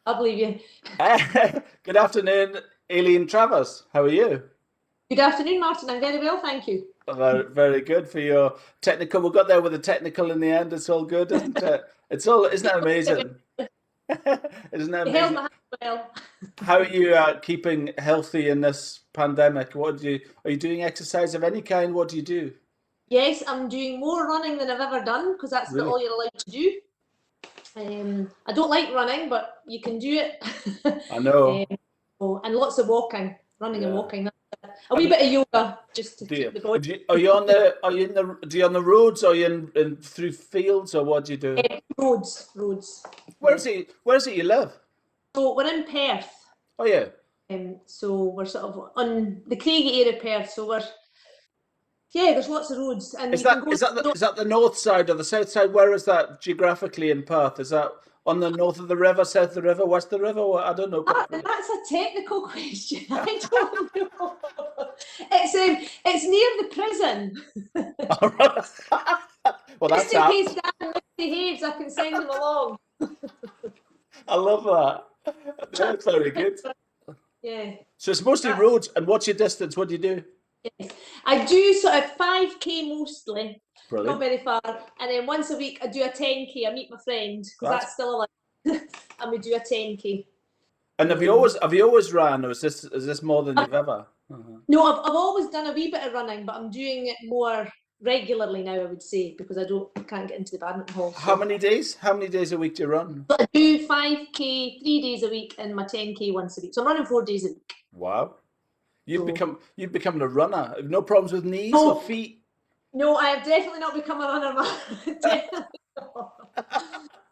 I believe you. Good afternoon, Aileen Travers. How are you? Good afternoon, Martin. I'm very well, thank you. Very, very good for your technical. We got there with the technical in the end. It's all good, isn't it? It's all, isn't that amazing? Isn't that You held amazing? my hand well. How are you keeping healthy in this pandemic? Are you doing exercise of any kind? What do you do? Yes, I'm doing more running than I've ever done because that's Really? all you're allowed to do. I don't like running, but you can do it. I know. And lots of walking, running and Yeah. walking. A wee And bit of yoga just to do you, keep the body. are you on do you on the roads? Are you in through fields or what do you do? Roads. Yeah. Where's it you live? So we're in Perth. Oh yeah. So we're sort of on the Craigie area of Perth. So there's lots of roads, and you can go. Is that the north side or the south side? Where is that geographically in Perth? Is that on the north of the river, south of the river, west of the river? I don't know properly. That's a technical question. I don't know. It's near the prison. All right. Well, Just that's in apt. case Dan misbehaves, I can send him along. I love that. That's very good. Yeah. So it's mostly That's, roads. And what's your distance? What do you do? yes. I do sort of 5K mostly, not Brilliant. very far. And then once a week I do a 10K. I meet my friend because That's that's still alive. And we do a 10K. and Um, have you always ran, or is this more than you've ever? no, I've always done a wee bit of running, but I'm doing it more regularly now, I would say, because I can't get into the badminton hall. How So many days? How many days a week do you run? I do 5K 3 days a week and my 10K once a week. So I'm running 4 days a week. Wow. So You've become a runner. No problems with knees or no, feet? no, I have definitely not become a runner. Definitely not.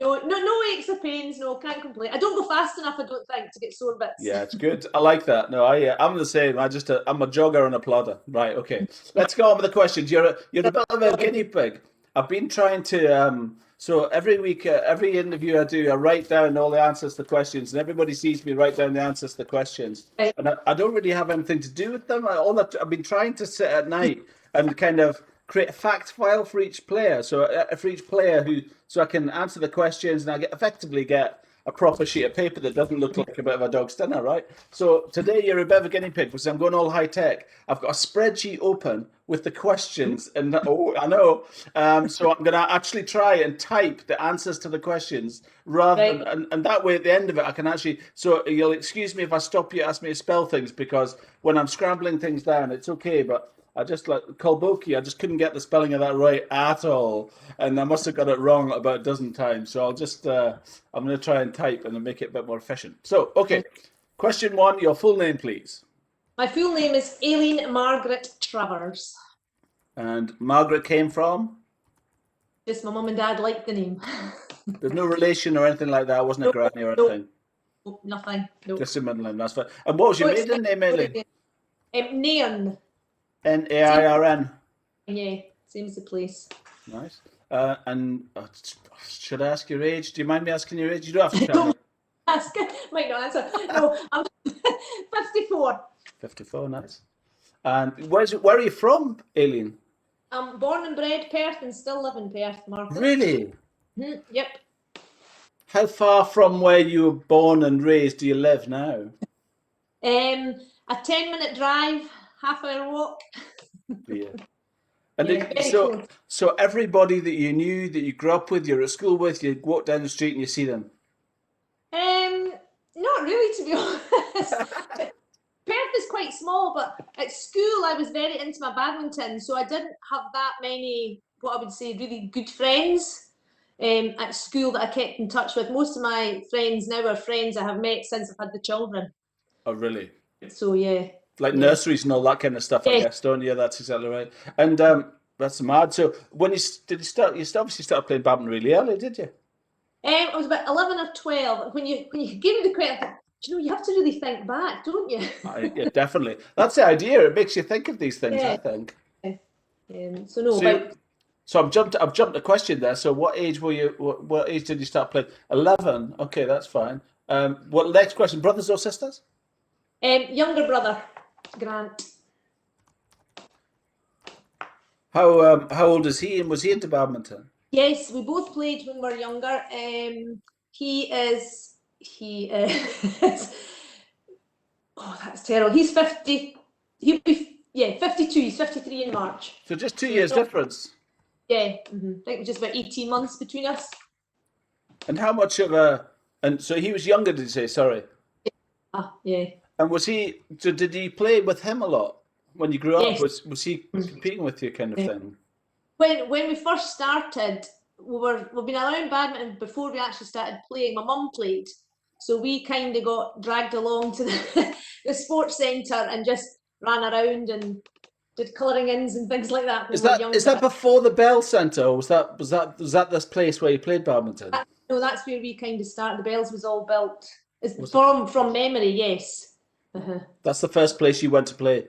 No aches or pains. No, can't complain. I don't go fast enough. I don't think to get sore bits. Yeah, it's good. I like that. No, I'm the same. I'm a jogger and a plodder. Right. Okay. Let's go on with the questions. You're a bit of a guinea pig. I've been trying to so every week, every interview I do, I write down all the answers to the questions, and everybody sees me write down the answers to the questions. Right. And I don't really have anything to do with them. I've been trying to sit at night and kind of create a fact file for each player. So for each player so I can answer the questions and effectively get a proper sheet of paper that doesn't look like a bit of a dog's dinner, right? So today you're a bit of a guinea pig because I'm going all high tech. I've got a spreadsheet open with the questions, and oh, I know. So I'm going to actually try and type the answers to the questions rather than, Right. and that way at the end of it, I can actually. So you'll excuse me if I stop you, ask me to spell things because when I'm scrambling things down, it's okay, but. I just like Kolboki. I just couldn't get the spelling of that right at all, and I must have got it wrong about a dozen times. So I'm going to try and type and make it a bit more efficient. So, okay, question one: your full name, please. My full name is Aileen Margaret Travers. And Margaret came from. Just my mum and dad liked the name. There's no relation or anything like that. I wasn't a No, granny or no, anything. nothing. No. Just a middle name. That's fine. And what was No, your it's maiden name, Aileen? Nairn. Same, Nairn. yeah, same as the place. Nice. And should I ask your age? Do you mind me asking your age? You don't have to tell me. Don't ask. Might not answer. No, I'm 54. 54. Nice. And where are you from, Aileen? I'm born and bred Perth and still live in Perth, Martin. Really? Yep. How far from where you were born and raised do you live now? A 10-minute drive, half-hour walk. Yeah. And Yeah, very so, close. so everybody that you knew, that you grew up with, you're at school with, you walk down the street and you see them. Not really, to be honest. Perth is quite small, but at school I was very into my badminton, so I didn't have that many, what I would say, really good friends at school that I kept in touch with. Most of my friends now are friends I have met since I've had the children. Oh, really? So yeah, Like yeah, nurseries and all that kind of stuff, I yeah. guess, don't you? That's exactly right. And that's mad. So did you start? You obviously started playing badminton really early, did you? I was about 11 or 12. When you gave me the question, you know, you have to really think back, don't you? Yeah, definitely. That's the idea. It makes you think of these things, I Yeah. think. So no, So, you, about I've jumped a question there. So, what age were you? What age did you start playing? 11. Okay, that's fine. What next question? Brothers or sisters? younger brother, Grant. How old is he? And was he into badminton? Yes, we both played when we were younger. He is he is, oh, that's terrible. He's 50. He'll be 52. He's 53 in March. So just 2 years difference. Yeah, I think just about 18 months between us. And how much of a? And so he was younger, did you say? Sorry. Yeah. And was he? So did he play with him a lot when you grew up? Yes. Was he competing with you, kind of thing? When we first started, we've been around badminton before we actually started playing. My mum played, so we kind of got dragged along to the sports centre and just ran around and did colouring ins and things like that. Is that before the Bell Centre, or was that this place where you played badminton? No, that's where we kind of started. The Bells was all built. From memory, yes. That's the first place you went to play.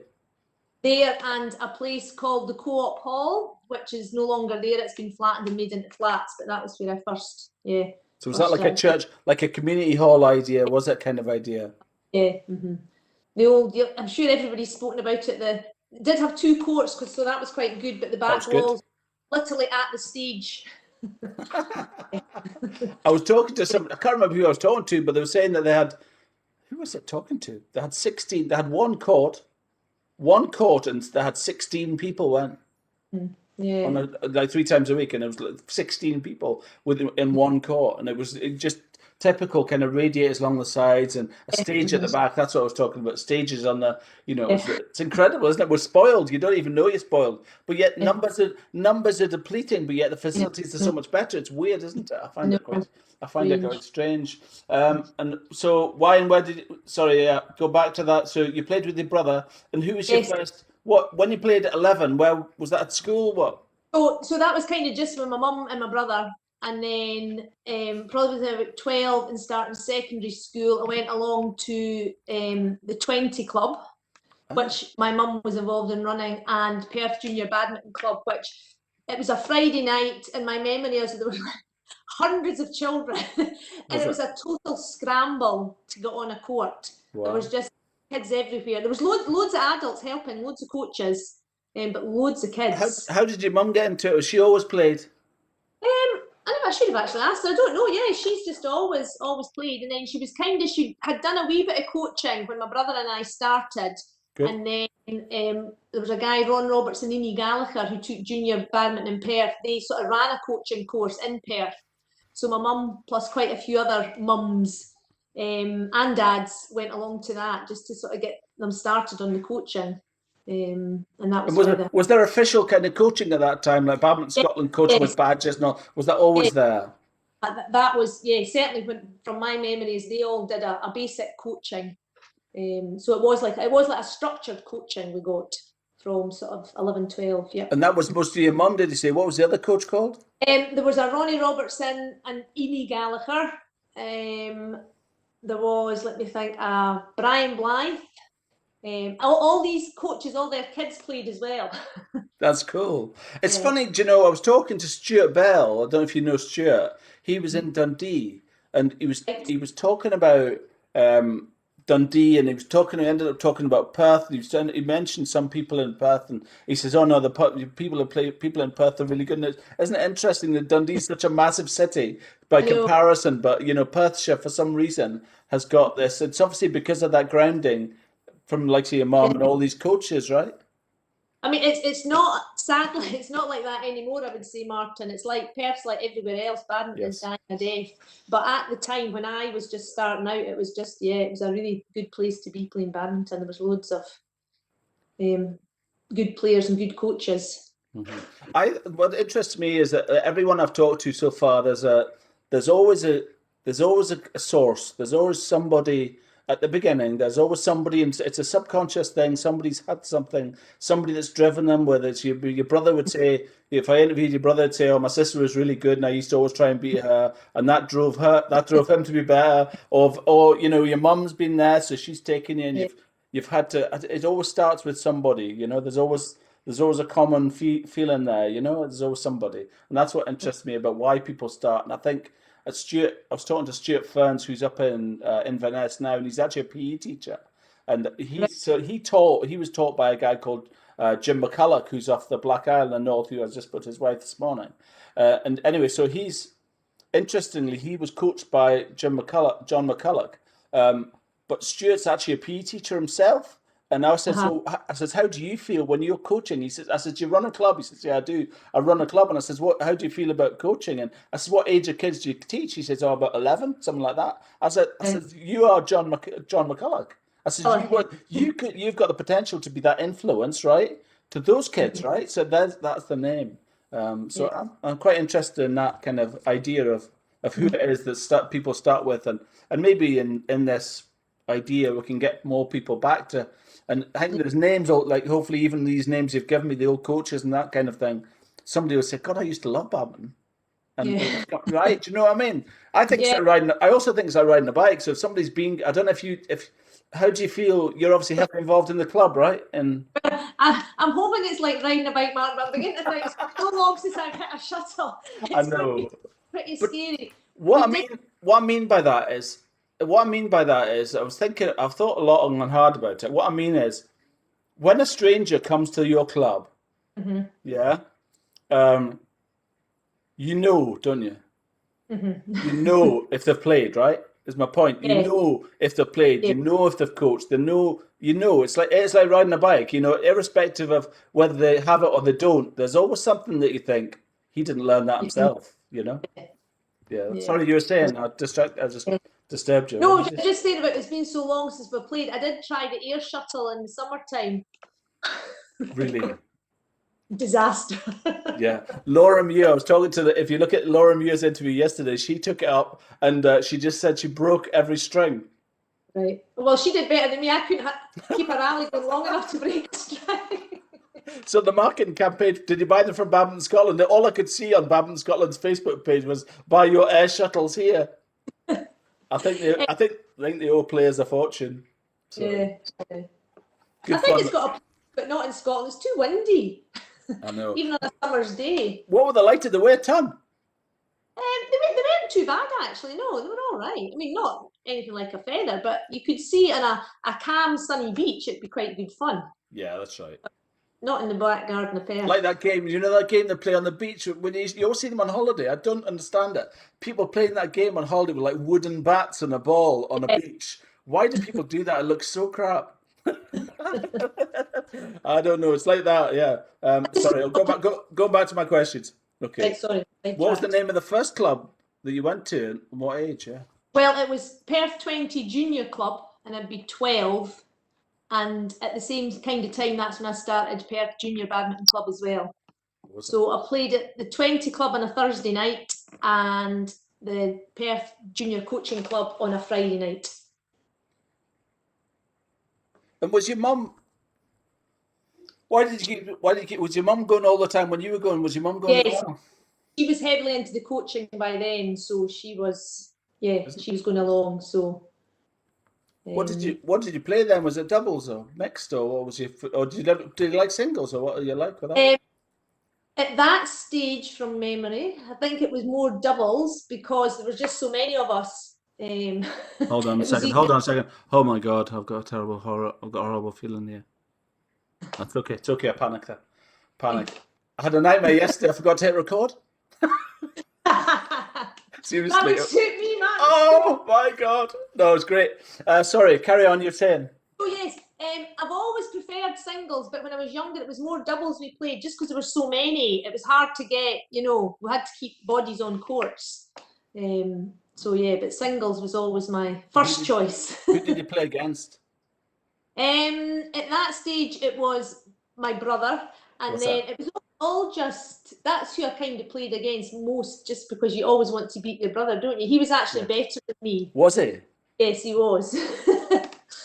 There, and a place called the Co-op Hall, which is no longer there. It's been flattened and made into flats, but that was where I first, So was that like a church, like a community hall idea? Was that kind of idea? Yeah. The old, I'm sure everybody's spoken about it. It did have 2 courts, so that was quite good, but the back walls literally at the stage. I was talking to I can't remember who I was talking to, but they were saying that they had, who was it talking to? They had 16, they had one court, and they had 16 people went. Yeah. Like 3 times a week, and it was like 16 people in one court, and it was just typical kind of radiators along the sides and a stage at the back. That's what I was talking about. Stages on the, it's incredible, isn't it? We're spoiled. You don't even know you're spoiled, but yet numbers are depleting, but yet the facilities are so much better. It's weird, isn't it? I find it quite strange. And so why and where did you, sorry, go back to that. So you played with your brother, and who was your first? What, when you played at 11? Where was that, at school? What? So that was kind of just with my mum and my brother. And then probably when I was about 12 and starting secondary school, I went along to the 20 club, which my mum was involved in running, and Perth Junior Badminton Club, which it was a Friday night, and my memory is that there were hundreds of children, and it was a total scramble to get on a court. Wow. There was just kids everywhere. There was loads of adults helping, loads of coaches, but loads of kids. How did your mum get into it? Was she always played? I should have actually asked her. I don't know. Yeah, she's just always played, and then she had done a wee bit of coaching when my brother and I started. Good. And then there was a guy, Ron Roberts and Amy Gallagher, who took junior badminton in Perth. They sort of ran a coaching course in Perth. So my mum plus quite a few other mums and dads went along to that just to sort of get them started on the coaching. And that was there official kind of coaching at that time, like Badminton Scotland coaching with badges and all? Was that always there? That was, certainly from my memories, they all did a basic coaching. So it was like a structured coaching we got from sort of 11, 12. Yeah. And that was mostly your mum, did you say? What was the other coach called? There was a Ronnie Robertson and Amy Gallagher. There was, let me think, Brian Blythe. All these coaches, all their kids played as well. That's cool. It's funny, do you know, I was talking to Stuart Bell. I don't know if you know Stuart. He was in Dundee, and he was talking about Dundee, and he ended up talking about Perth. He mentioned some people in Perth, and he says, "Oh no, the people in Perth are really good." And isn't it interesting that Dundee's such a massive city by comparison, but Perthshire for some reason has got this. It's obviously because of that grounding from, like, say, your mom and all these coaches, right? I mean, it's not, sadly, it's not like that anymore, I would say, Martin. It's like Perth's like everywhere else, badminton's dying a death. But at the time when I was just starting out, it was just, it was a really good place to be playing badminton. There was loads of good players and good coaches. Mm-hmm. What interests me is that everyone I've talked to so far, there's always a source. There's always somebody at the beginning. There's always somebody, and it's a subconscious thing. Somebody's had somebody that's driven them. Whether it's your brother would say, if I interviewed your brother, would say, "Oh, my sister was really good, and I used to always try and beat her, and that drove him to be better." Or your mum's been there, so she's taken you, and you've had to. It always starts with somebody. There's always a common feeling there. There's always somebody, and that's what interests me about why people start. And I think. I was talking to Stuart Ferns, who's up in Inverness now, and he's actually a PE teacher. And he was taught by a guy called Jim McCulloch, who's off the Black Isle in the north, who has just put his wife this morning. And anyway, so he's interestingly, he was coached by John McCulloch, but Stuart's actually a PE teacher himself. And I said, so I says, how do you feel when you're coaching? He says, I said, do you run a club? He says, yeah, I do. I run a club. And I says, how do you feel about coaching? And I said, what age of kids do you teach? He says, oh, about 11, something like that. I said, you are John McCulloch. I said, you've got the potential to be that influence, right, to those kids, right? So that's the name. So I'm quite interested in that kind of idea of who it is that people start with, and maybe in this idea we can get more people back to. And I think there's names, like hopefully even these names you've given me, the old coaches and that kind of thing. Somebody will say, "God, I used to love badminton." And right, do you know what I mean? I think it's like riding. I also think it's like riding a bike. So if somebody's been, I don't know if how do you feel? You're obviously heavily involved in the club, right? And I'm hoping it's like riding a bike, Martin, but I'm beginning to think it's so long since I've hit a shuttle. I know. Pretty scary. What I mean by that is, I was thinking, I've thought a lot and hard about it. What I mean is, when a stranger comes to your club, yeah, you know, don't you? You know if they've played, right? Is my point. You know if they've played. You know if they've coached. They know. You know. It's like riding a bike. You know, irrespective of whether they have it or they don't. There's always something that you think he didn't learn that himself. You know. Yeah. Sorry, you were saying. I just disturbed you. No, just saying about it's been so long since we played. I did try the air shuttle in the summertime. Really. Disaster. Yeah, Laura Muir. I was talking to if you look at Laura Muir's interview yesterday, she took it up and she just said she broke every string. Right. Well, she did better than me. I couldn't keep her rally going long enough to break a string. So the marketing campaign, did you buy them from Badminton Scotland? All I could see on Badminton Scotland's Facebook page was buy your air shuttles here. I think they owe players a fortune. So. Yeah. I think it's got a, but not in Scotland. It's too windy. I know. Even on a summer's day. What were they like? Did they weigh a ton? They weren't too bad, actually. No, they were all right. I mean, not anything like a feather, but you could see on a calm, sunny beach, it'd be quite good fun. Yeah, that's right. Not in the back garden of Perth. Like that game, you know that game they play on the beach when you always see them on holiday. I don't understand it. People playing that game on holiday with like wooden bats and a ball on a beach. Why do people do that? It looks so crap. I don't know. It's like that, yeah. Sorry, I'll go back to my questions. Okay. Right, sorry. What was the name of the first club that you went to and what age? Yeah. Well, it was Perth 20 Junior Club, and I'd be 12. And at the same kind of time, that's when I started Perth Junior Badminton Club as well. So I played at the 20 Club on a Thursday night and the Perth Junior Coaching Club on a Friday night. And was your mum? Why did you keep? Was your mum going all the time when you were going? Was your mum going? Yes, as well? She was heavily into the coaching by then, so she was going along. So. What did you play then? Was it doubles or mixed or what was did you like singles or what are you like with that? At that stage, from memory, I think it was more doubles because there was just so many of us. Hold on a second. Oh my God, I've got a horrible feeling here. That's okay. It's okay. I panicked there. Panic. I had a nightmare yesterday. I forgot to hit record. Seriously. That would suit me, man. Oh my God. No, it's great. Sorry, carry on. You're saying. Oh yes. I've always preferred singles, but when I was younger, it was more doubles we played just because there were so many. It was hard to get, we had to keep bodies on courts. So yeah, but singles was always my first choice. Who did you play against? At that stage, it was my brother, and it was all just, that's who I kind of played against most, just because you always want to beat your brother, don't you? He was actually better than me. Was he? Yes, he was.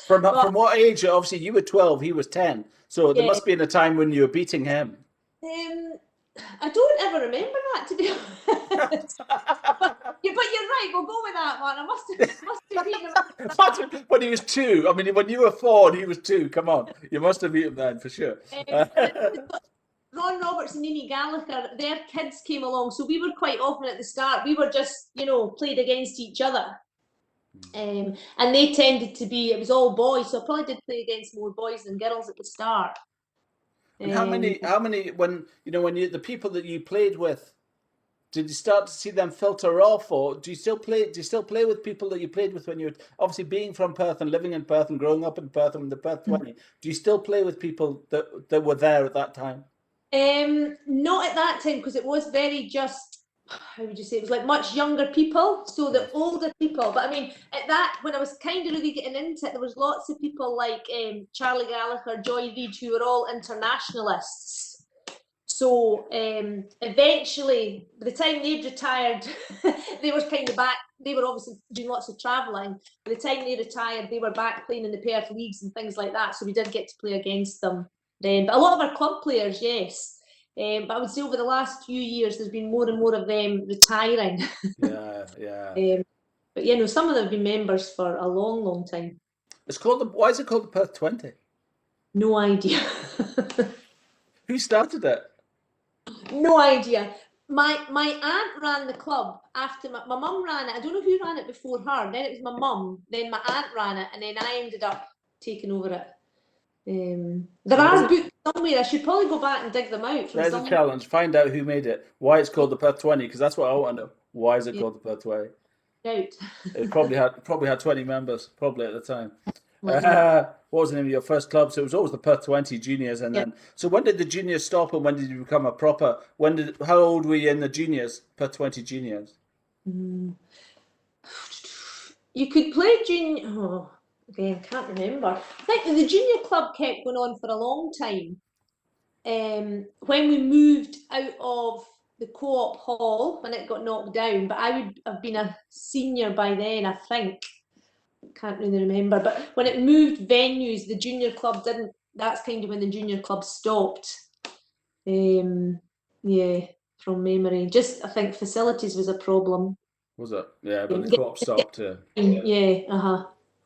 From what age? Obviously, you were 12, he was 10. So there must be in a time when you were beating him. I don't ever remember that, to be honest. but you're right. We'll go with that one. I must have beaten him. When he was 2. I mean, when you were 4 and he was 2. Come on, you must have beaten him then for sure. Ron Roberts and Nini Gallagher, their kids came along, so we were quite often at the start. We were just, played against each other. And they tended to be, it was all boys, so I probably did play against more boys than girls at the start. And how many when the people that you played with, did you start to see them filter off, or do you still play? Do you still play with people that you played with when you were obviously being from Perth and living in Perth and growing up in Perth and the Perth 20? Do you still play with people that were there at that time? Not at that time because it was very just, how would you say, it was like much younger people, so the older people. But I mean, at that, when I was kind of really getting into it, there was lots of people like Charlie Gallagher, Joy Reid, who were all internationalists. So eventually, by the time they'd retired, they were kind of back. They were obviously doing lots of travelling. By the time they retired, they were back playing in the Perth leagues and things like that. So we did get to play against them then. But a lot of our club players, yes. But I would say over the last few years, there's been more and more of them retiring. Yeah. But you know, some of them have been members for a long, long time. It's called why is it called the Perth 20? No idea. Who started it? No idea. My aunt ran the club after my mum ran it. I don't know who ran it before her. Then it was my mum. Then my aunt ran it, and then I ended up taking over it. There are books somewhere. I should probably go back and dig them out. There's a challenge. Find out who made it. Why it's called the Perth 20? Because that's what I want to know. Why is it called the Perth 20? It probably had 20 members probably at the time. What was the name of your first club? So it was always the Perth 20 juniors, and then. So when did the juniors stop, and when did you become a proper? How old were you in the juniors? Perth 20 juniors. You could play junior. Oh, again, can't remember. I think the junior club kept going on for a long time. When we moved out of the Co-op Hall, when it got knocked down, but I would have been a senior by then, I think. Can't really remember, but when it moved venues, the junior club didn't. That's kind of when the junior club stopped. Yeah, from memory. Just I think facilities was a problem. Was it? Yeah, but the Co-op stopped. Yeah.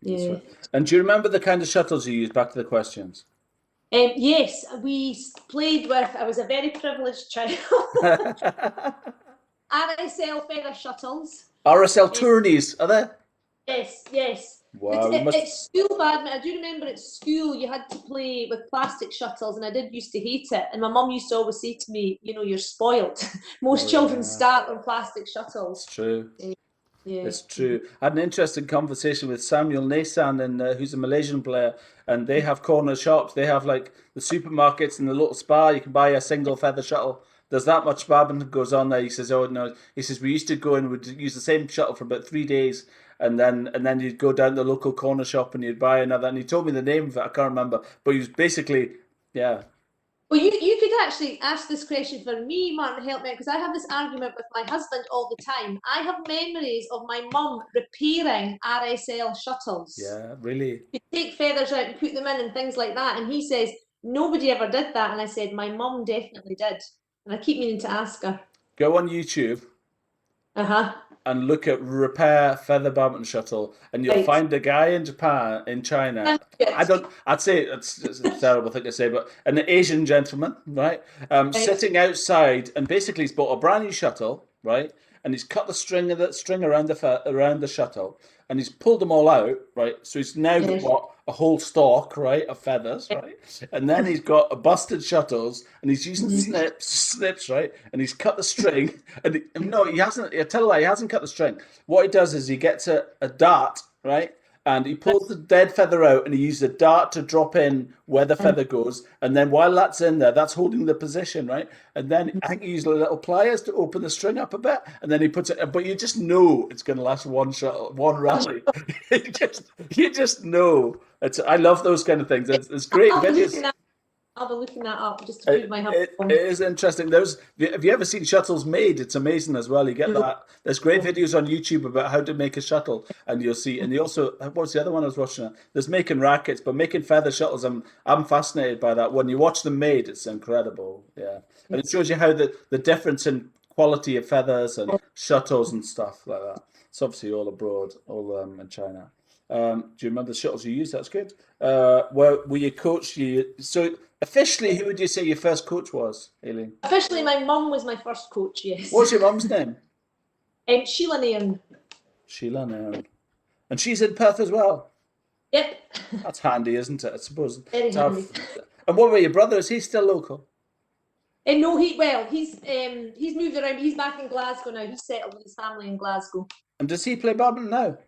Yeah. And do you remember the kind of shuttles you used? Back to the questions. Yes, we played with. I was a very privileged child. RSL feather shuttles. RSL tourneys, are there? Yes. Wow. It's school badminton. I do remember at school you had to play with plastic shuttles, and I did used to hate it. And my mum used to always say to me, you know, you're spoilt. Most children start on plastic shuttles. It's true. Yeah. It's true. I had an interesting conversation with Samuel Nasan, and who's a Malaysian player, and they have corner shops. They have like the supermarkets and the little spa. You can buy a single feather shuttle. There's that much badminton goes on there. He says, "Oh no," he says, "We used to go and would use the same shuttle for about 3 days, and then you'd go down to the local corner shop and you'd buy another." And he told me the name of it. I can't remember, but he was basically, yeah. Well, you could actually ask this question for me, Martin, help me, because I have this argument with my husband all the time. I have memories of my mum repairing RSL shuttles. Yeah, really. You take feathers out and put them in and things like that. And he says, nobody ever did that. And I said, my mum definitely did. And I keep meaning to ask her. Go on YouTube. And look at repair feather badminton shuttle, and you'll find a guy in China. I'd say it's a terrible thing to say, but an Asian gentleman, right, sitting outside, and basically he's bought a brand new shuttle, right, and he's cut the string around the shuttle, and he's pulled them all out, right. So he's now got a whole stalk, right, of feathers, right, and then he's got a busted shuttles, and he's using snips, right, and he's cut the string, and he hasn't. I tell you, he hasn't cut the string. What he does is he gets a dart, right, and he pulls the dead feather out, and he uses a dart to drop in where the feather goes, and then while that's in there, that's holding the position, right, and then I think he uses little pliers to open the string up a bit, and then he puts it. But you just know it's going to last one rally. you just know. I love those kind of things. It's great videos. I'll be looking that up just to prove my husband. It is interesting. Have you ever seen shuttles made? It's amazing as well. You get that. There's great videos on YouTube about how to make a shuttle, and you'll see. And you also, what's the other one I was watching? There's making rackets, but making feather shuttles. I'm fascinated by that. When you watch them made, it's incredible. Yeah, and it shows you how the difference in quality of feathers and shuttles and stuff like that. It's obviously all abroad, all in China. Do you remember the shuttles you used? That's good. Were you coached? So officially, who would you say your first coach was, Aileen? Officially, my mum was my first coach, yes. What's your mum's name? Sheila Nairn. Sheila Nairn. And she's in Perth as well? Yep. That's handy, isn't it? I suppose. Very handy. And what about your brother? Is he still local? No, he's moved around. He's back in Glasgow now. He's settled with his family in Glasgow. And does he play badminton now?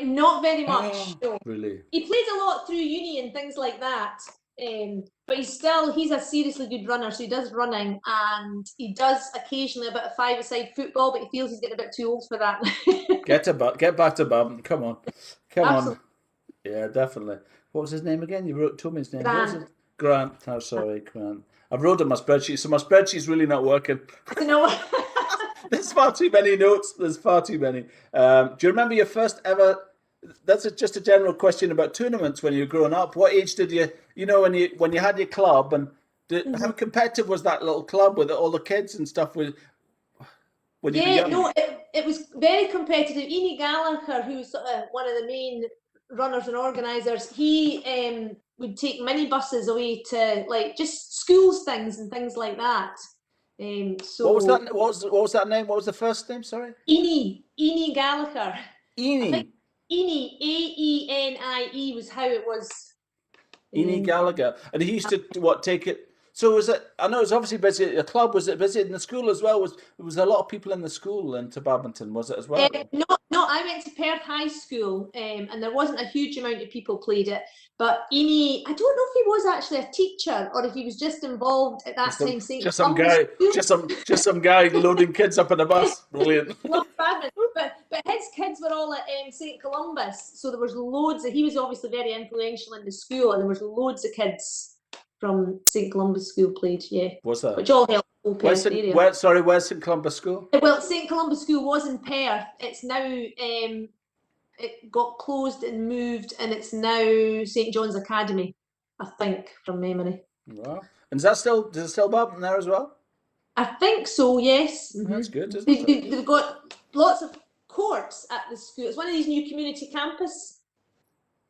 Not very much. No. Really? He played a lot through uni and things like that. But he's a seriously good runner, so he does running, and he does occasionally a bit of five-a-side football, but he feels he's getting a bit too old for that. Get back to badminton. Come on. Absolutely. On. Yeah, definitely. What was his name again? You told me his name. Grant. What was it? Grant. Oh, sorry, Grant. I've wrote on my spreadsheet, so my spreadsheet's really not working. No. There's far too many notes. There's far too many. Do you remember your first ever? That's just a general question about tournaments when you were growing up. What age did you when you had your club, and how competitive was that little club with all the kids and stuff? When you were young? No, it was very competitive. Eni Gallagher, who was sort of one of the main runners and organisers, he would take minibuses away to like just schools things and things like that. So what was that? What was that name? What was the first name? Sorry. Eni Gallagher. Eni. Eni, Aenie was how it was. Eni Gallagher, and he used to take it. So was it? I know it was obviously busy at the club. Was it busy in the school as well? Was a lot of people in the school into badminton? Was it as well? No. I went to Perth High School, and there wasn't a huge amount of people played it. But Eni, I don't know if he was actually a teacher or if he was just involved at that time. Just some guy loading kids up in a bus. Brilliant. Loved badminton, but his kids were all at St Columbus, so there was loads. He was obviously very influential in the school, and there was loads of kids from St Columbus School played, yeah. What's that? Which all helped the whole Perth area. Where's St Columbus School? Well, St Columbus School was in Perth. It's now it got closed and moved, and it's now St John's Academy, I think, from memory. Wow. And does it still badminton there as well? I think so, yes. That's good, isn't it? They've got lots of courts at the school. It's one of these new community campus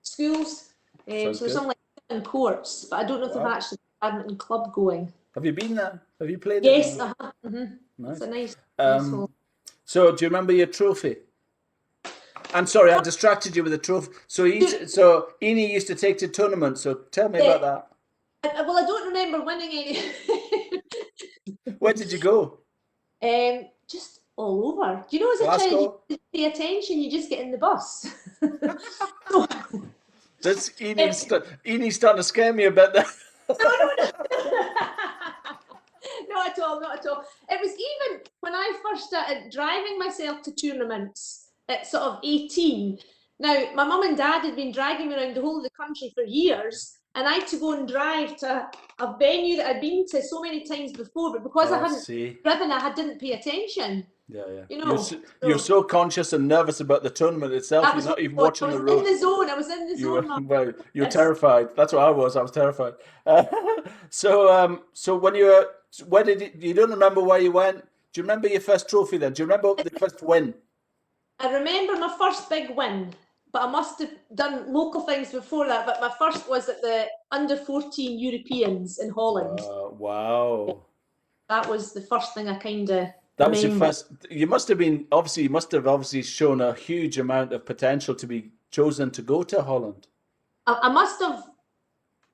schools. So there's something like 7 courts, but I don't know if they've actually got a badminton club going. Have you been there? Have you played there? Yes, Nice. It's a nice So do you remember your trophy? I'm sorry, I distracted you with the trophy. So Eni used to take to tournaments, so tell me about that. Well, I don't remember winning any. Where did you go? Just all over. Do you know, as a child, you pay attention, you just get in the bus. That's Eni's starting to scare me a bit there. No. Not at all. It was even when I first started driving myself to tournaments at sort of 18. Now, my mum and dad had been dragging me around the whole of the country for years, and I had to go and drive to a venue that I'd been to so many times before, but because I hadn't driven, I didn't pay attention. Yeah. You know, you're so conscious and nervous about the tournament itself. You're not even watching the road. I was in the zone. You're terrified. That's what I was. I was terrified. So when you don't remember where you went? Do you remember your first trophy then? Do you remember the first win? I remember my first big win, but I must have done local things before that. But my first was at the under-14 Europeans in Holland. Wow. That was the first thing I kind of. That was your first. You must have obviously shown a huge amount of potential to be chosen to go to Holland. I must have,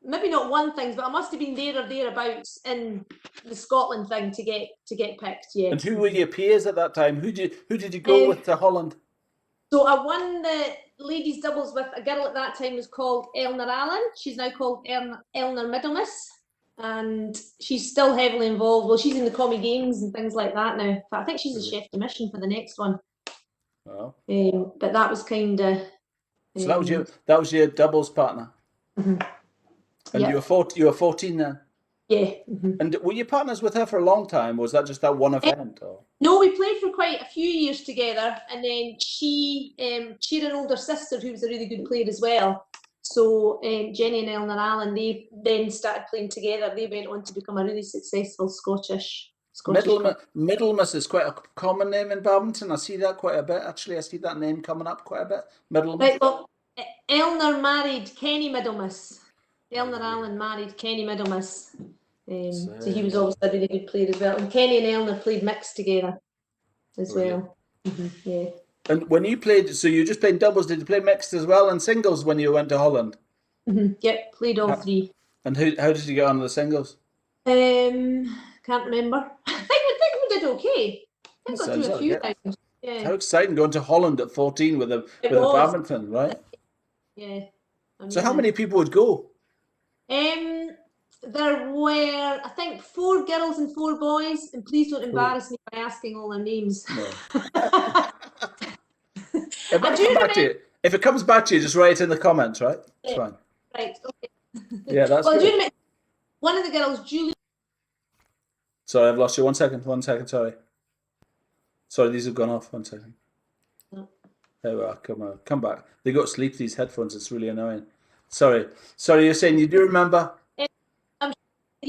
maybe not won things, but I must have been there or thereabouts in the Scotland thing to get picked. Yeah. And who were your peers at that time? Who did you go with to Holland? So I won the ladies doubles with a girl at that time was called Eleanor Allen. She's now called Eleanor Middlemas. And she's still heavily involved. Well, she's in the Commie Games and things like that now. But I think she's a chef de mission for the next one. Wow. But that was kind of. So that was your doubles partner. Mm-hmm. And you were 14 then. Yeah. Mm-hmm. And were you partners with her for a long time? Or was that just that one event? Or? No, we played for quite a few years together, and then she had an older sister who was a really good player as well. So Jenny and Eleanor Allen, they then started playing together. They went on to become a really successful Scottish. Middlemas is quite a common name in badminton. I see that quite a bit. Actually, I see that name coming up quite a bit. Middlemas. Right, well, Eleanor married Kenny Middlemas. Eleanor Allen married Kenny Middlemas. So he was obviously a really good player as well. And Kenny and Eleanor played mixed together as well. Mm-hmm, yeah. And when you played, so you just played doubles, did you play mixed as well and singles when you went to Holland? Mm-hmm. Yep, played all 3. And how did you get on the singles? Can't remember. I think we did okay. I think That got sounds through a like few it. rounds. Yeah. How exciting going to Holland at 14 with a It with a was. badminton, right? Yeah. So how Amazing. many people would go? There were, I think, 4 girls and 4 boys, and please don't Cool. embarrass me by asking all their names. No. It I might do come back to remember. you. If it comes back to you, just write it in the comments, right? It's fine. Right. Okay. Yeah, that's Well, I do good. remember one of the girls, Julie. Sorry, I've lost you. 1 second. 1 second. Sorry. Sorry, these have gone off. 1 second. No. There we are. Come on. Come back. They got to sleep these headphones. It's really annoying. Sorry. Sorry, you're saying you do remember?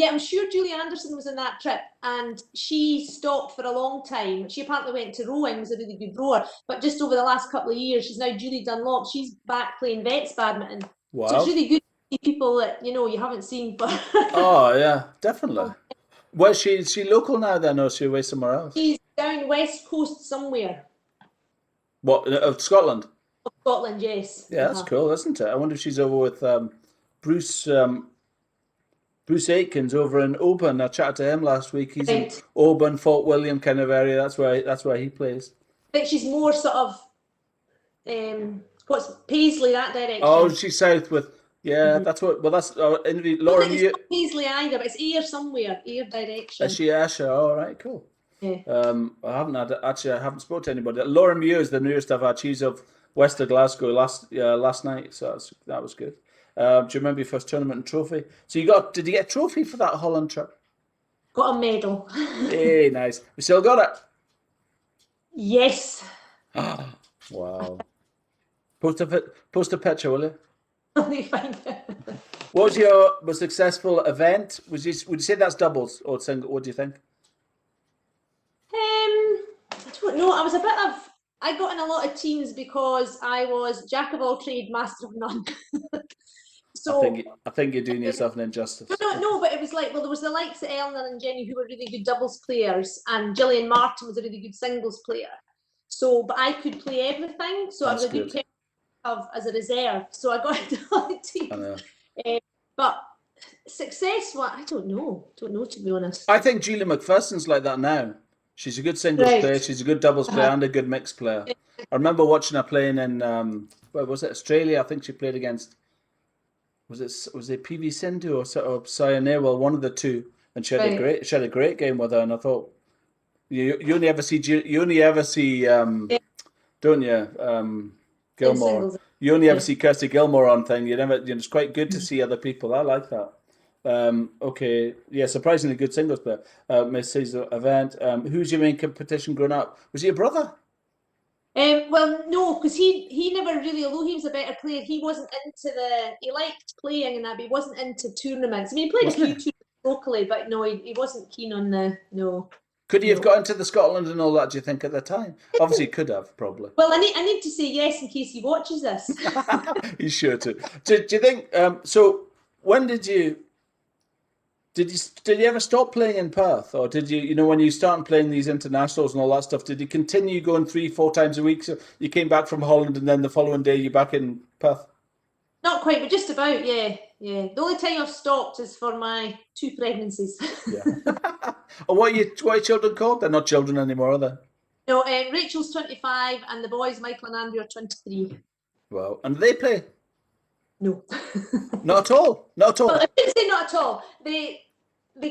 I'm sure Julie Anderson was in that trip, and she stopped for a long time. She apparently went to rowing, was a really good rower, but just over the last couple of years, she's now Julie Dunlop. She's back playing vets badminton. Wow. So it's really good to see people that you haven't seen for. Oh yeah, definitely. Well, is she local now then, or is she away somewhere else? She's down west coast somewhere. What, of Scotland? Of Scotland, yes. Yeah, that's cool, isn't it? I wonder if she's over with Bruce Bruce Aitkins over in Oban. I chatted to him last week. He's in Oban, Fort William kind of area. That's where he plays. I think she's more sort of what's Paisley, that direction. Oh, she's south with that's what. Well, that's interview. Laura It's not Paisley either, but it's Ayr somewhere, Ayr direction. Is she Asher? All right, cool. Yeah. I haven't spoken to anybody. Laura Mew is the newest I've had. She's of west of Glasgow last night, so that was good. Do you remember your first tournament and trophy? So did you get a trophy for that Holland trip? Got a medal. Hey, nice. We still got it? Yes. Wow. Post a picture, will you? Let me find it. What was your most successful event? Would you say that's doubles or single? What do you think? I don't know. I got in a lot of teams because I was jack of all trade, master of none. So I think you're doing yourself an injustice. No, but it was like, there was the likes of Eleanor and Jenny who were really good doubles players, and Gillian Martin was a really good singles player. So, but I could play everything, so I was a good player as a reserve. So I got into a lot of teams. But success, I don't know to be honest. I think Julie McPherson's like that now. She's a good singles player. She's a good doubles player and a good mixed player. I remember watching her playing in where was it, Australia? I think she played against was it PV Sindhu or Saya Newell, one of the two, and she had a great game with her. And I thought you only ever see don't you Gilmore? You only ever see Kirsty Gilmore on thing. It's quite good to see other people. I like that. Okay, yeah, surprisingly good singles player. Miss Caesar event. Who's your main competition growing up? Was he a brother? Well, no, because he never really, although he was a better player, he wasn't he liked playing and that, but he wasn't into tournaments. I mean, he played a few tournaments locally, but no, he wasn't keen on no. Could he have got into the Scotland and all that, do you think, at the time? Obviously, he could have, probably. Well, I need to say yes in case he watches this. He's sure to. Do you think, so when did you ever stop playing in Perth? Or did you, when you started playing these internationals and all that stuff, did you continue going 3-4 times a week? So you came back from Holland and then the following day you're back in Perth? Not quite, but just about, yeah. The only time I've stopped is for my 2 pregnancies. Yeah. And what are your children called? They're not children anymore, are they? No, Rachel's 25 and the boys, Michael and Andrew, are 23. Wow. And do they play? No. Not at all? Not at all? Well, I didn't say not at all. They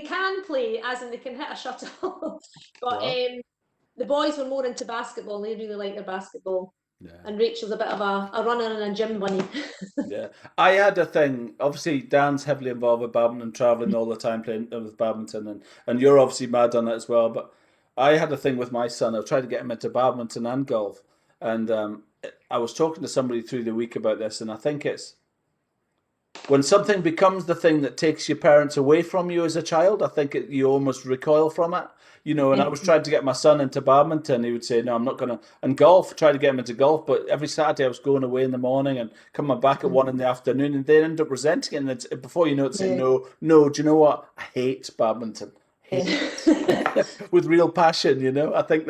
can play, as in they can hit a shuttle. But the boys were more into basketball. They really like their basketball. Yeah. And Rachel's a bit of a runner and a gym bunny. Yeah. I had a thing, obviously Dan's heavily involved with badminton, travelling all the time playing with badminton, and you're obviously mad on it as well. But I had a thing with my son. I tried to get him into badminton and golf. And I was talking to somebody through the week about this, and I think it's when something becomes the thing that takes your parents away from you as a child, I think you almost recoil from it. And I was trying to get my son into badminton. He would say, no, I'm not going to. And golf, try to get him into golf. But every Saturday I was going away in the morning and coming back at 1 in the afternoon. And they end up resenting it. And before you know it, saying, no, do you know what? I hate badminton. With real passion, I think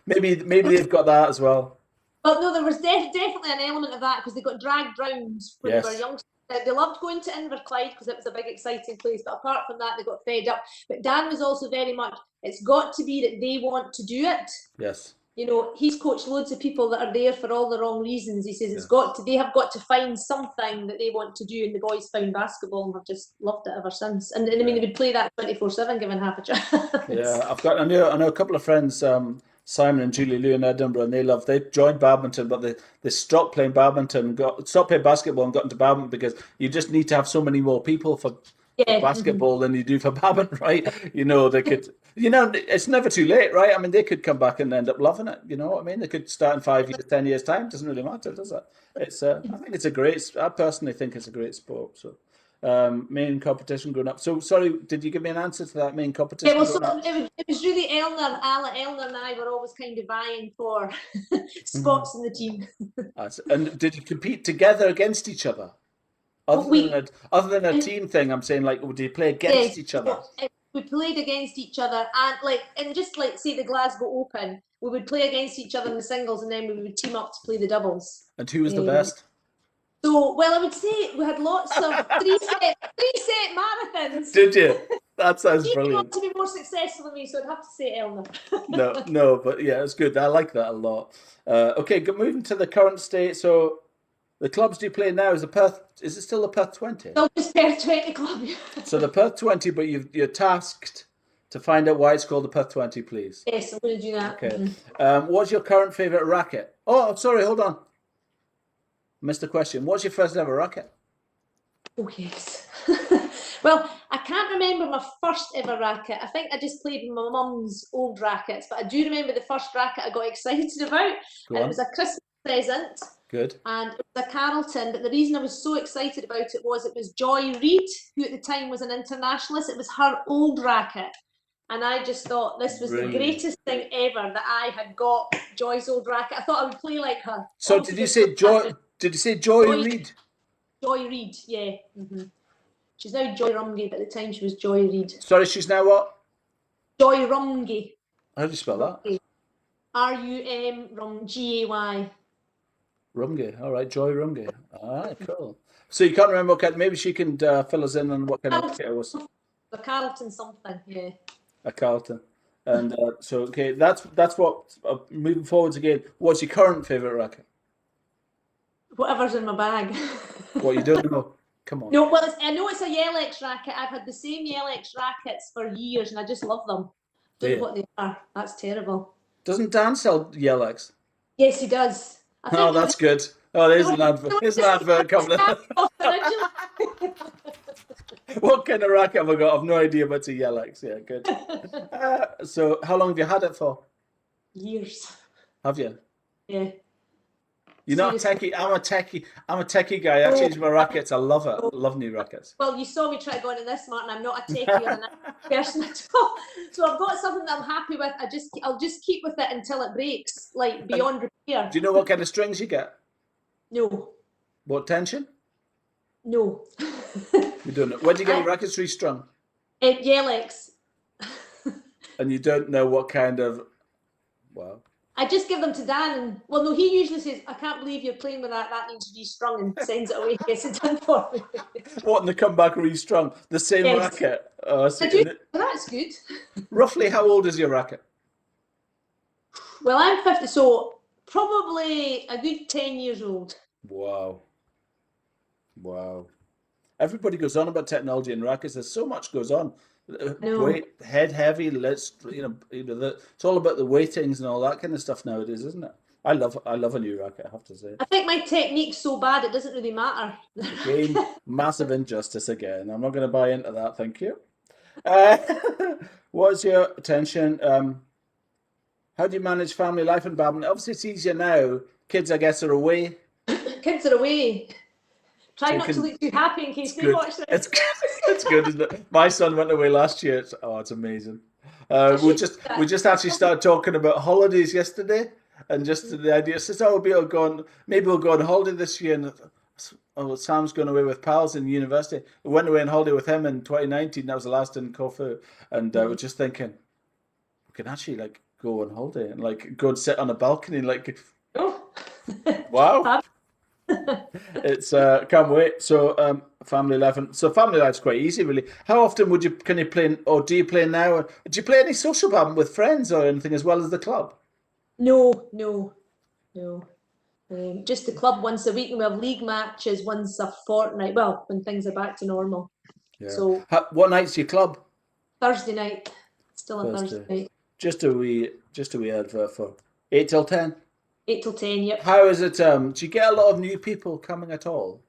maybe they've got that as well. Well, no, there was definitely an element of that because they got dragged round when they were youngsters They loved going to Inverclyde because it was a big, exciting place. But apart from that, they got fed up. But Dan was also very much, it's got to be that they want to do it. Yes. You know, he's coached loads of people that are there for all the wrong reasons. He says they have got to find something that they want to do, and the boys found basketball and have just loved it ever since. And I mean, they would play that 24/7 given half a chance. Yeah, I know a couple of friends, Simon and Julie Lou in Edinburgh, and they joined badminton, but they stopped playing badminton, stopped playing basketball and got into badminton because you just need to have so many more people for basketball than you do for badminton, right? You know, they could, it's never too late, right? I mean, they could come back and end up loving it. You know what I mean? They could start in 5 years, 10 years time. Doesn't really matter, does it? I think it's I personally think it's a great sport. So, main competition growing up. So, sorry, did you give me an answer to that main competition? Yeah, well, it was really Eleanor and I were always kind of vying for spots in the team. And did you compete together against each other? Other than a team thing, I'm saying, like, would you play against each other? We played against each other, and just like say the Glasgow Open, we would play against each other in the singles, and then we would team up to play the doubles. And who was the best? So, well, I would say we had lots of three-set marathons. Did you? That sounds brilliant. You want to be more successful than me, so I'd have to say Eleanor. No, but yeah, it's good. I like that a lot. Okay, moving to the current state. So, the clubs do play now is it still the Perth 20? No, it's Perth 20 club. So the Perth 20, but you're tasked to find out why it's called the Perth 20, please. Yes, I'm going to do that. Okay. What's your current favourite racket? Oh, sorry, hold on. Missed the question. What's your first ever racket? Oh, yes. Well, I can't remember my first ever racket. I think I just played with my mum's old rackets, but I do remember the first racket I got excited about. It was a Christmas present. Good. And it was a Carlton, but the reason I was so excited about it was Joy Reid, who at the time was an internationalist. It was her old racket. And I just thought this was the greatest thing ever that I had got Joy's old racket. I thought I would play like her. So did you say Joy? Did you say Joy Reid? Joy Reid, yeah. She's now Joy Rumgay, but at the time she was Joy Reid. Sorry, she's now what? Joy Rumgay. How do you spell that? Rumgay. Rumgay. All right, Joy Rumgay. All right, cool. So you can't remember what kind? Maybe she can fill us in on what kind of racket it was. A Carlton something, yeah. A Carlton. And so, okay, that's what, moving forwards again, what's your current favourite racket? Whatever's in my bag. What, you don't know? Come on. No, well, I know it's a Yelex racket. I've had the same Yelex rackets for years, and I just love them. Don't know what they are. That's terrible. Doesn't Dan sell Yelex? Yes, he does. Oh, that's good. Oh, there's an advert. There's an advert coming in. What kind of racket have I got? I've no idea, but it's a Yelex. Yeah, good. So, how long have you had it for? Years. Have you? Yeah. You're not a techie. I'm a techie guy. I change my rackets. I love it. I love new rackets. Well, you saw me try to go into this, Martin. I'm not a techie or a person at all. So I've got something that I'm happy with. I'll just keep with it until it breaks, like beyond repair. Do you know what kind of strings you get? No. What tension? No. You don't know. When do you get your rackets restrung? Yelex. And you don't know what kind of... Wow. I just give them to Dan, and well, no, he usually says, "I can't believe you're playing with that. That needs restrung," and sends it away. Gets it done for me. What? And they come back restrung the same racket. Oh, that's good. Roughly, how old is your racket? Well, I'm 50, so probably a good 10 years old. Wow. Everybody goes on about technology and rackets. There's so much goes on. Weight, head heavy. It's all about the weightings and all that kind of stuff nowadays, isn't it? I love a new racket, I have to say. I think my technique's so bad it doesn't really matter. Again, massive injustice again. I'm not going to buy into that. Thank you. What's your attention? How do you manage family life in badminton? Obviously, it's easier now. Kids, I guess, are away. Kids are away. Try not to look too happy in case they watch this. It's good, isn't it? My son went away last year. It's amazing. We just actually started talking about holidays yesterday, and just the idea says, maybe we'll go on holiday this year. And Sam's going away with pals in university. We went away on holiday with him in 2019. That was the last in Corfu, and we're just thinking we can actually go on holiday and go and sit on a balcony. Wow. It's can't wait. So family life, and so family life's quite easy, really. How often can you play, or do you play now? Do you play any social badminton with friends or anything as well as the club? No, no, no. Just the club once a week, and we have league matches once a fortnight. Well, when things are back to normal. Yeah. So What night's your club? Thursday night, still a Thursday Thursday. night, Just a wee advert for 8 till 10. 8 till 10. Yep. How is it? Do you get a lot of new people coming at all?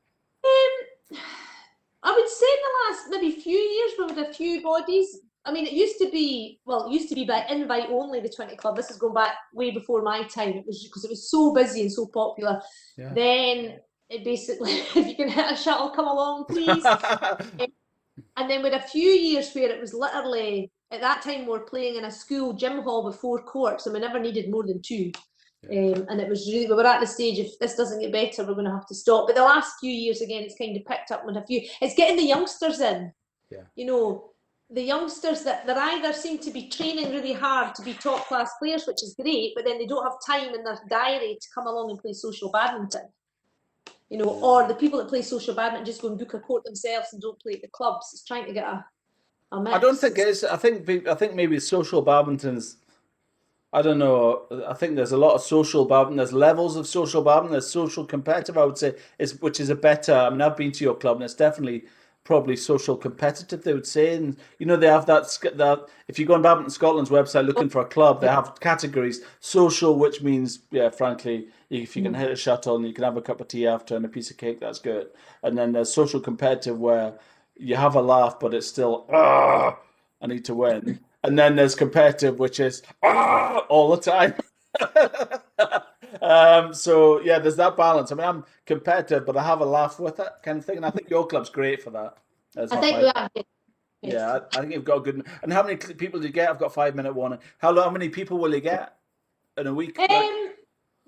I would say in the last maybe few years we've had a few bodies. I mean, it used to be by invite only, the 20 club. This is going back way before my time. It was because it was so busy and so popular. Yeah. Then it basically, if you can hit a shuttle, come along, please. And then with a few years where it was literally, at that time we were playing in a school gym hall with 4 courts, and we never needed more than 2. And it was really, we were at the stage, if this doesn't get better, we're going to have to stop. But the last few years, again, it's kind of picked up with a few. It's getting the youngsters in. Yeah. You know, the youngsters that either seem to be training really hard to be top class players, which is great, but then they don't have time in their diary to come along and play social badminton. You know, or the people that play social badminton just go and book a court themselves and don't play at the clubs. It's trying to get a mix. I don't think it is. I think maybe social badminton's. I don't know. I think there's a lot of social badminton. There's levels of social badminton. There's social competitive, I would say, which is a better. I mean, I've been to your club, and it's definitely probably social competitive, they would say. And they have that. If you go on Badminton Scotland's website looking for a club, they have categories. Social, which means, yeah, frankly, if you can hit a shuttle and you can have a cup of tea after and a piece of cake, that's good. And then there's social competitive, where you have a laugh, but it's still, I need to win. And then there's competitive, which is all the time. So yeah, there's that balance. I mean, I'm competitive, but I have a laugh with it, kind of thing. And I think your club's great for that. I think we have. Yeah, I think you've got a good. And how many people do you get? I've got 5 minute warning. How many people will you get in a week?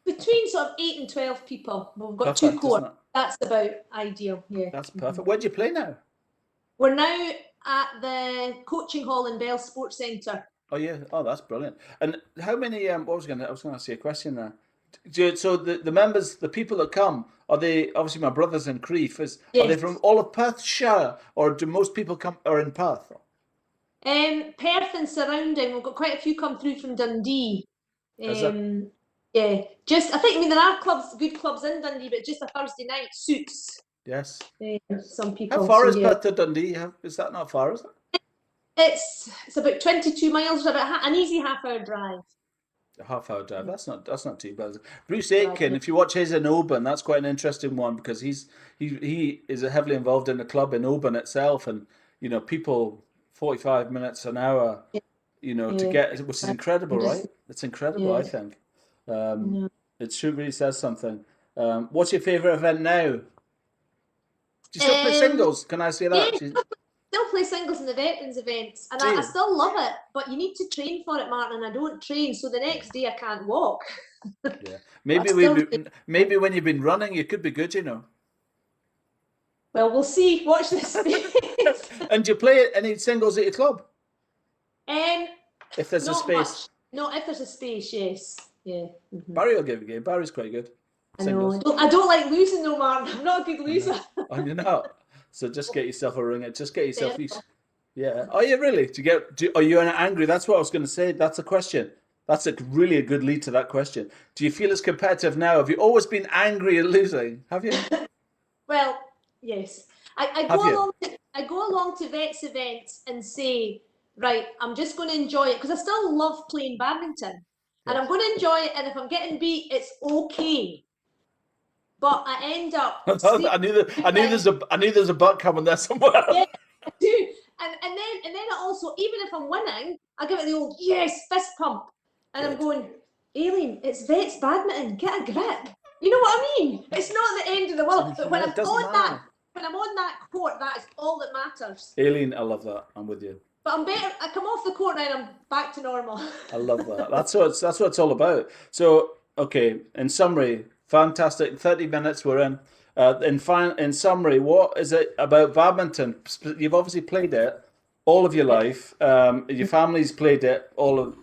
Between sort of 8 and 12 people. We've got Perfect, 2 courts. That's about ideal. Yeah. That's perfect. Where do you play now? We're now at the coaching hall in Bell Sports Centre. Oh yeah. Oh, that's brilliant. And how many? I was going to ask you a question there. So the members, the people that come, are they obviously my brothers in Crieff? Are they from all of Perthshire, or do most people come are in Perth? Perth and surrounding. We've got quite a few come through from Dundee. Yeah, I mean there are good clubs in Dundee, but just a Thursday night suits. Yes. Some people. How far is Perth to Dundee? Is that not far? Is it? It's about 22 miles. About an easy half-hour drive. A half-hour drive. That's not too bad. Bruce Aitken, if you watch his in Oban, that's quite an interesting one, because he is heavily involved in the club in Oban itself, and people 45 minutes an hour, to get, which is incredible, right? It's incredible, I think. It really says something. What's your favourite event now? Do you still play singles? Can I say that? Yeah. Still play singles in the veterans events, and I still love it, but you need to train for it, Martin, and I don't train, so the next day I can't walk. Yeah, maybe when you've been running, you could be good, Well, we'll see. Watch this space. And do you play any singles at your club? If there's a space. Much. No, if there's a space, yes. Yeah. Mm-hmm. Barry will give a game. Barry's quite good. Singles. I know. I don't like losing though, Martin. I'm not a good loser. Oh, you're not. So just get yourself a ring. Just get yourself. Yeah. Are you really? Are you angry? That's what I was going to say. That's a question. That's really a good lead to that question. Do you feel as competitive now? Have you always been angry at losing? Have you? Well, yes. I go along to vets events and say, right, I'm just going to enjoy it, because I still love playing badminton, and I'm going to enjoy it. And if I'm getting beat, it's okay. But I end up. I knew there's a butt coming there somewhere. Yeah, I do. And then I also, even if I'm winning, I give it the old yes fist pump, and I'm going, Aileen, it's vets badminton. Get a grip. You know what I mean? It's not the end of the world. But when I'm on that court, that is all that matters. Aileen, I love that. I'm with you. But I'm better. I come off the court now and I'm back to normal. I love that. That's what it's all about. So, okay, in summary, fantastic. 30 minutes we're in. In summary, what is it about badminton? You've obviously played it all of your life. Your family's played it.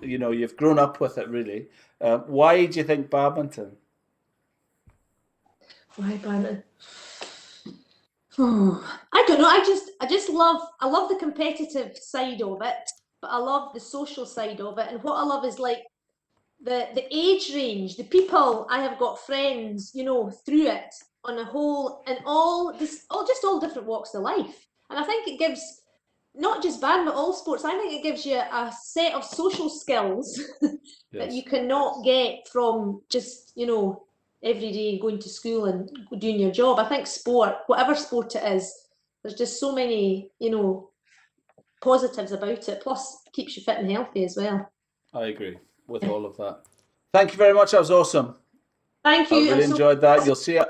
You've grown up with it, really. Why do you think badminton? Why Badminton? I don't know. I love the competitive side of it, but I love the social side of it. And what I love is like the age range, the people. I have got friends, you know, through it on a whole, and all different walks of life. And I think it gives not just badminton, all sports. I think it gives you a set of social skills that you cannot get from just, you know, every day going to school and doing your job. I think sport, whatever sport it is, there's just so many, you know, positives about it. Plus, keeps you fit and healthy as well. I agree with all of that. Thank you very much. That was awesome. Thank you. I really enjoyed that. You'll see it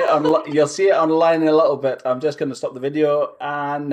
online in a little bit. I'm just going to stop the video and now.